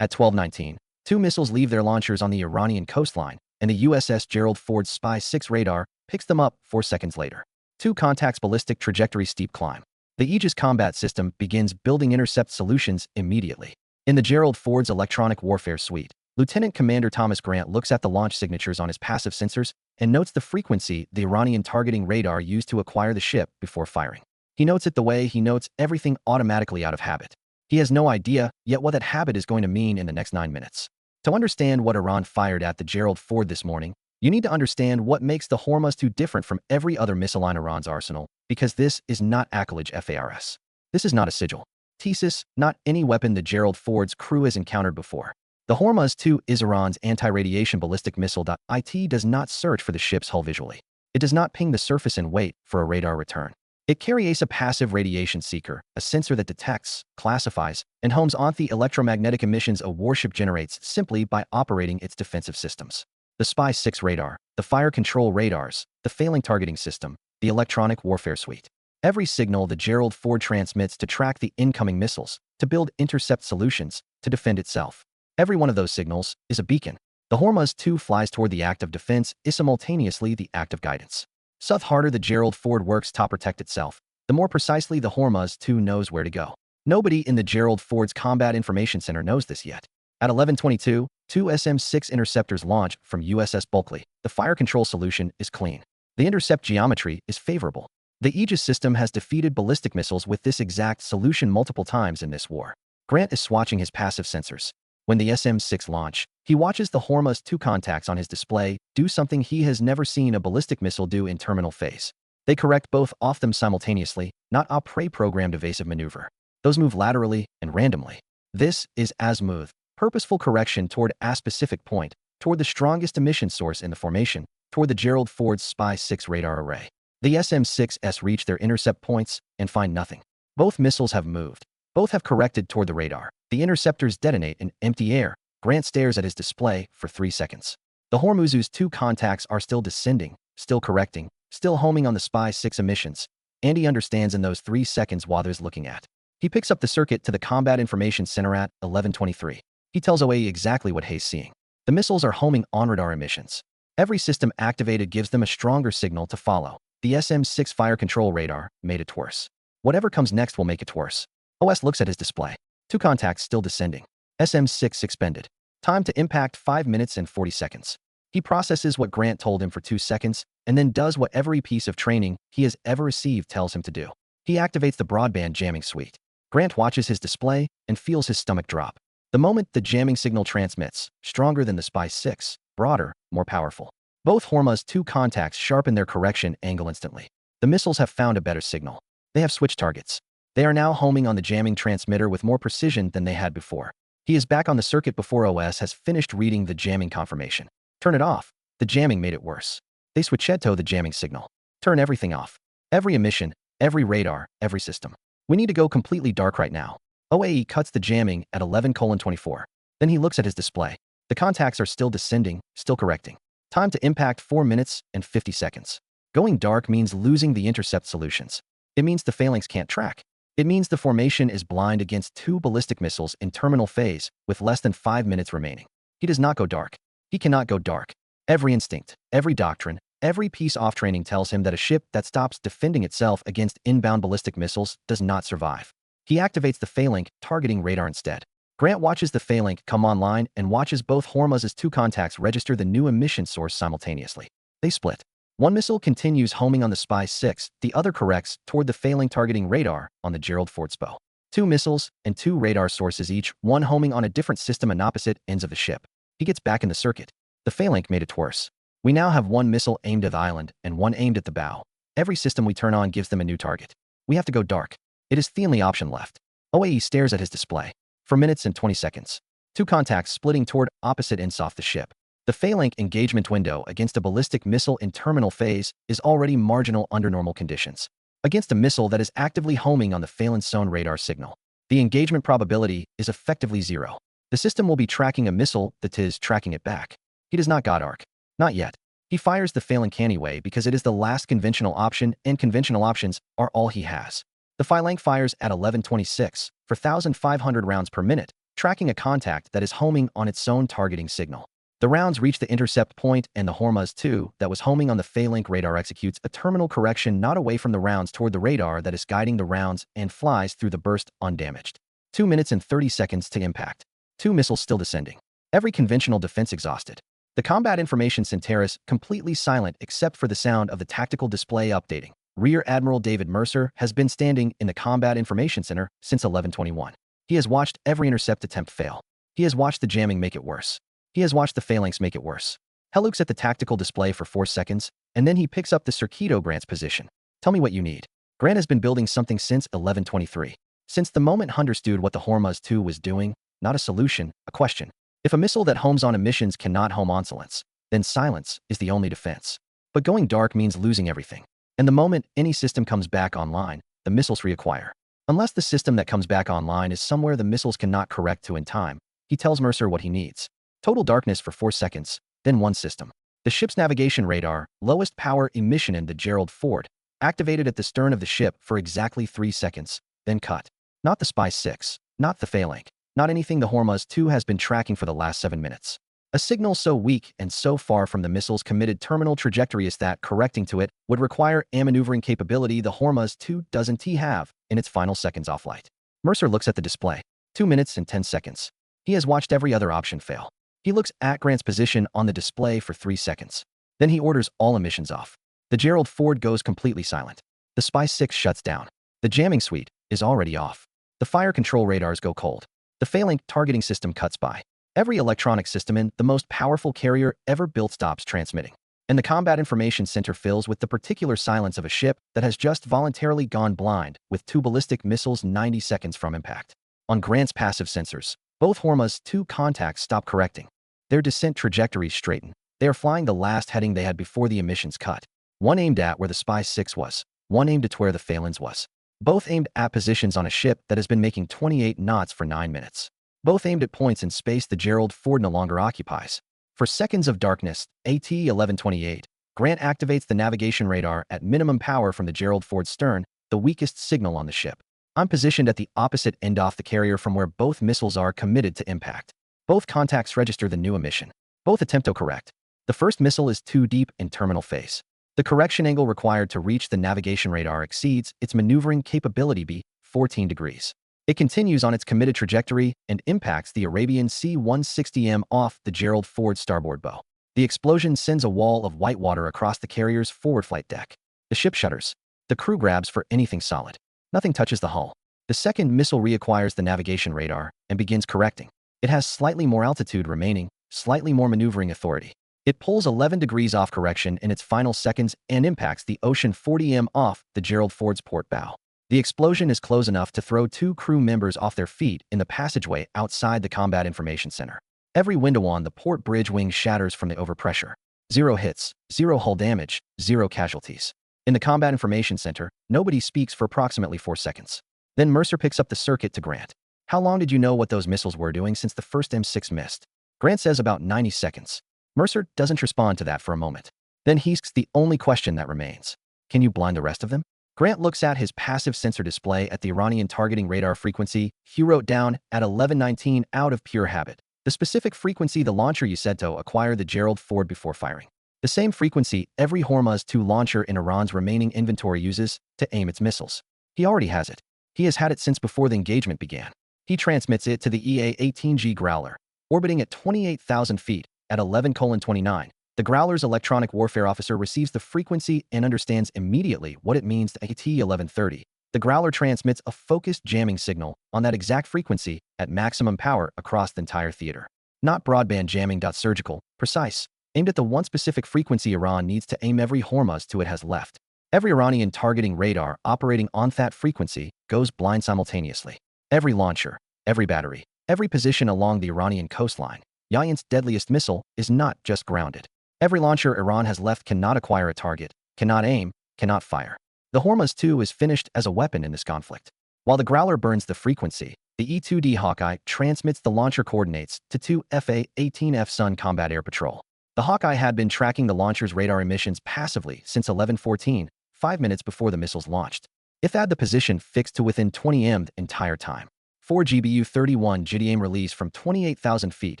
At 12:19, two missiles leave their launchers on the Iranian coastline, and the USS Gerald Ford Spy-6 radar picks them up 4 seconds later. Two contacts ballistic trajectory steep climb. The Aegis Combat System begins building intercept solutions immediately. In the Gerald Ford's electronic warfare suite, Lieutenant Commander Thomas Grant looks at the launch signatures on his passive sensors and notes the frequency the Iranian targeting radar used to acquire the ship before firing. He notes it the way he notes everything automatically out of habit. He has no idea yet what that habit is going to mean in the next 9 minutes. To understand what Iran fired at the Gerald Ford this morning, you need to understand what makes the Hormuz-2 different from every other missile in Iran's arsenal, because this is not accolage FARS. This is not a sigil. Thesis, not any weapon the Gerald Ford's crew has encountered before. The Hormuz-2 is Iran's anti-radiation ballistic missile. It does not search for the ship's hull visually. It does not ping the surface and wait for a radar return. It carries a passive radiation seeker, a sensor that detects, classifies, and homes on the electromagnetic emissions a warship generates simply by operating its defensive systems. The Spy-6 radar, the fire control radars, the failing targeting system, the electronic warfare suite. Every signal the Gerald Ford transmits to track the incoming missiles, to build intercept solutions, to defend itself. Every one of those signals is a beacon. The Hormuz-2 flies toward the act of defense is simultaneously the act of guidance. So the harder the Gerald Ford works to protect itself, the more precisely the Hormuz-2 knows where to go. Nobody in the Gerald Ford's Combat Information Center knows this yet. At 11:22, two SM-6 interceptors launch from USS Bulkley. The fire control solution is clean. The intercept geometry is favorable. The Aegis system has defeated ballistic missiles with this exact solution multiple times in this war. Grant is swatching his passive sensors. When the SM-6 launch, he watches the Hormuz-2 contacts on his display do something he has never seen a ballistic missile do in terminal phase. They correct both off them simultaneously, not a pre-programmed evasive maneuver. Those move laterally and randomly. This is azimuth, purposeful correction toward a specific point, toward the strongest emission source in the formation, toward the Gerald Ford's Spy-6 radar array. The SM-6s reach their intercept points and find nothing. Both missiles have moved. Both have corrected toward the radar. The interceptors detonate in empty air. Grant stares at his display for 3 seconds. The Hormuz's two contacts are still descending, still correcting, still homing on the Spy-6 emissions, and he understands in those 3 seconds what there's looking at. He picks up the circuit to the Combat Information Center at 11:23. He tells OAE exactly what he's seeing. The missiles are homing on radar emissions. Every system activated gives them a stronger signal to follow. The SM-6 fire control radar made it worse. Whatever comes next will make it worse. OS looks at his display. Two contacts still descending. SM-6 expended. Time to impact 5 minutes and 40 seconds. He processes what Grant told him for 2 seconds, and then does what every piece of training he has ever received tells him to do. He activates the broadband jamming suite. Grant watches his display and feels his stomach drop. The moment the jamming signal transmits, stronger than the Spy-6, broader, more powerful. Both Hormuz-2 contacts sharpen their correction angle instantly. The missiles have found a better signal. They have switched targets. They are now homing on the jamming transmitter with more precision than they had before. He is back on the circuit before OS has finished reading the jamming confirmation. Turn it off. The jamming made it worse. They switched to the jamming signal. Turn everything off. Every emission, every radar, every system. We need to go completely dark right now. OAE cuts the jamming at 11:24. Then he looks at his display. The contacts are still descending, still correcting. Time to impact 4 minutes and 50 seconds. Going dark means losing the intercept solutions. It means the phalanx can't track. It means the formation is blind against two ballistic missiles in terminal phase with less than 5 minutes remaining. He does not go dark. He cannot go dark. Every instinct, every doctrine, every piece off training tells him that a ship that stops defending itself against inbound ballistic missiles does not survive. He activates the phalanx targeting radar instead. Grant watches the phalanx come online and watches both Hormuz's two contacts register the new emission source simultaneously. They split. One missile continues homing on the Spy-6, the other corrects toward the phalanx targeting radar on the Gerald Ford SPO. Two missiles and two radar sources each, one homing on a different system on opposite ends of the ship. He gets back in the circuit. The phalanx made it worse. We now have one missile aimed at the island and one aimed at the bow. Every system we turn on gives them a new target. We have to go dark. It is the only option left. OAE stares at his display. For minutes and 20 seconds. Two contacts splitting toward opposite ends off the ship. The phalanx engagement window against a ballistic missile in terminal phase is already marginal under normal conditions. Against a missile that is actively homing on the phalanx zone radar signal, the engagement probability is effectively 0. The system will be tracking a missile that is tracking it back. He does not got arc. Not yet. He fires the phalanx anyway because it is the last conventional option and conventional options are all he has. The phalanx fires at 11:26 for 1,500 rounds per minute, tracking a contact that is homing on its own targeting signal. The rounds reach the intercept point, and the Hormuz-2 that was homing on the phalanx radar executes a terminal correction not away from the rounds toward the radar that is guiding the rounds and flies through the burst undamaged. 2 minutes and 30 seconds to impact. 2 missiles still descending. Every conventional defense exhausted. The Combat Information Center is completely silent except for the sound of the tactical display updating. Rear Admiral David Mercer has been standing in the Combat Information Center since 11/21. He has watched every intercept attempt fail. He has watched the jamming make it worse. He has watched the phalanx make it worse. He looks at the tactical display for 4 seconds, and then he picks up the Circuito Grant's position. Tell me what you need. Grant has been building something since 11/23. Since the moment he understood what the Hormuz-2 was doing, not a solution, a question. If a missile that homes on emissions cannot home on silence, then silence is the only defense. But going dark means losing everything. And the moment any system comes back online, the missiles reacquire. Unless the system that comes back online is somewhere the missiles cannot correct to in time, he tells Mercer what he needs. Total darkness for 4 seconds, then one system. The ship's navigation radar, lowest power emission in the Gerald Ford, activated at the stern of the ship for exactly 3 seconds, then cut. Not the Spy 6, not the phalanx, not anything the Hormuz-2 has been tracking for the last 7 minutes. A signal so weak and so far from the missile's committed terminal trajectory is that correcting to it would require a maneuvering capability the Hormuz-2 doesn't have in its final seconds off flight. Mercer looks at the display. 2 minutes and 10 seconds. He has watched every other option fail. He looks at Grant's position on the display for 3 seconds. Then he orders all emissions off. The Gerald Ford goes completely silent. The Spy 6 shuts down. The jamming suite is already off. The fire control radars go cold. The phalanx targeting system cuts by. Every electronic system in the most powerful carrier ever built stops transmitting. And the Combat Information Center fills with the particular silence of a ship that has just voluntarily gone blind with 2 ballistic missiles 90 seconds from impact. On Grant's passive sensors, both Hormuz-2 contacts stop correcting. Their descent trajectories straighten. They are flying the last heading they had before the emissions cut. One aimed at where the Spy 6 was. One aimed at where the phalanx was. Both aimed at positions on a ship that has been making 28 knots for 9 minutes. Both aimed at points in space the Gerald Ford no longer occupies. For seconds of darkness, AT 1128, Grant activates the navigation radar at minimum power from the Gerald Ford stern, the weakest signal on the ship. I'm positioned at the opposite end off the carrier from where both missiles are committed to impact. Both contacts register the new emission. Both attempt to correct. The first missile is too deep in terminal phase. The correction angle required to reach the navigation radar exceeds its maneuvering capability by 14 degrees. It continues on its committed trajectory and impacts the Arabian C-160M off the Gerald Ford starboard bow. The explosion sends a wall of white water across the carrier's forward flight deck. The ship shudders. The crew grabs for anything solid. Nothing touches the hull. The second missile reacquires the navigation radar and begins correcting. It has slightly more altitude remaining, slightly more maneuvering authority. It pulls 11 degrees off correction in its final seconds and impacts the Ocean 40M off the Gerald Ford's port bow. The explosion is close enough to throw 2 crew members off their feet in the passageway outside the Combat Information Center. Every window on the port bridge wing shatters from the overpressure. 0 hits, 0 hull damage, 0 casualties. In the Combat Information Center, nobody speaks for approximately 4 seconds. Then Mercer picks up the circuit to Grant. How long did you know what those missiles were doing since the first M6 missed? Grant says about 90 seconds. Mercer doesn't respond to that for a moment. Then he asks the only question that remains. Can you blind the rest of them? Grant looks at his passive sensor display at the Iranian targeting radar frequency he wrote down at 1119 out of pure habit. The specific frequency the launcher used to acquire the Gerald Ford before firing. The same frequency every Hormuz-2 launcher in Iran's remaining inventory uses to aim its missiles. He already has it. He has had it since before the engagement began. He transmits it to the EA-18G Growler, orbiting at 28,000 feet at 11:29. The Growler's electronic warfare officer receives the frequency and understands immediately what it means to AT-1130. The Growler transmits a focused jamming signal on that exact frequency at maximum power across the entire theater. Not broadband jamming. Surgical, precise, aimed at the one specific frequency Iran needs to aim every Hormuz-2 it has left. Every Iranian targeting radar operating on that frequency goes blind simultaneously. Every launcher, every battery, every position along the Iranian coastline. Iran's deadliest missile is not just grounded. Every launcher Iran has left cannot acquire a target, cannot aim, cannot fire. The Hormuz-2 is finished as a weapon in this conflict. While the Growler burns the frequency, the E-2D Hawkeye transmits the launcher coordinates to 2 FA-18F Sun Combat Air Patrol. The Hawkeye had been tracking the launcher's radar emissions passively since 11:14, 5 minutes before the missiles launched. It had the position fixed to within 20 m the entire time. 4 GBU-31 JDAIM release from 28,000 feet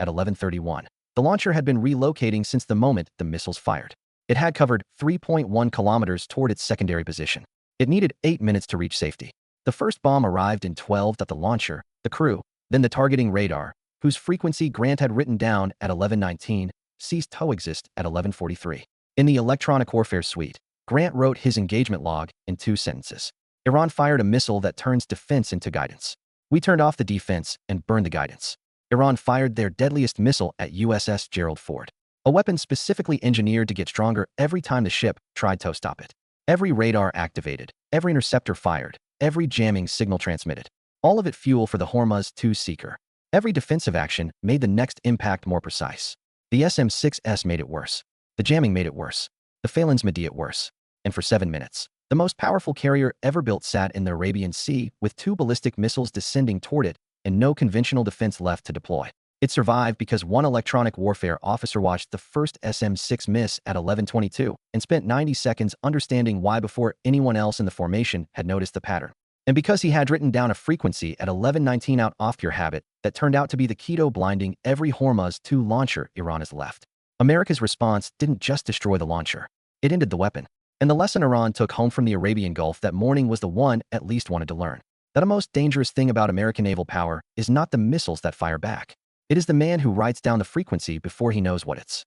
at 11:31. The launcher had been relocating since the moment the missiles fired. It had covered 3.1 kilometers toward its secondary position. It needed 8 minutes to reach safety. The first bomb arrived in 12 at the launcher, the crew, then the targeting radar, whose frequency Grant had written down at 11:19, ceased to exist at 11:43. In the electronic warfare suite, Grant wrote his engagement log in 2 sentences. Iran fired a missile that turns defense into guidance. We turned off the defense and burned the guidance. Iran fired their deadliest missile at USS Gerald Ford, a weapon specifically engineered to get stronger every time the ship tried to stop it. Every radar activated, every interceptor fired, every jamming signal transmitted. All of it fuel for the Hormuz-2 seeker. Every defensive action made the next impact more precise. The SM-6S made it worse. The jamming made it worse. The phalanx made it worse. And for 7 minutes, the most powerful carrier ever built sat in the Arabian Sea with 2 ballistic missiles descending toward it and no conventional defense left to deploy. It survived because one electronic warfare officer watched the first SM-6 miss at 11:22 and spent 90 seconds understanding why before anyone else in the formation had noticed the pattern. And because he had written down a frequency at 11:19 out off pure habit that turned out to be the key to blinding every Hormuz-2 launcher Iran has left. America's response didn't just destroy the launcher. It ended the weapon. And the lesson Iran took home from the Arabian Gulf that morning was the one at least wanted to learn. That the most dangerous thing about American naval power is not the missiles that fire back. It is the man who writes down the frequency before he knows what it's.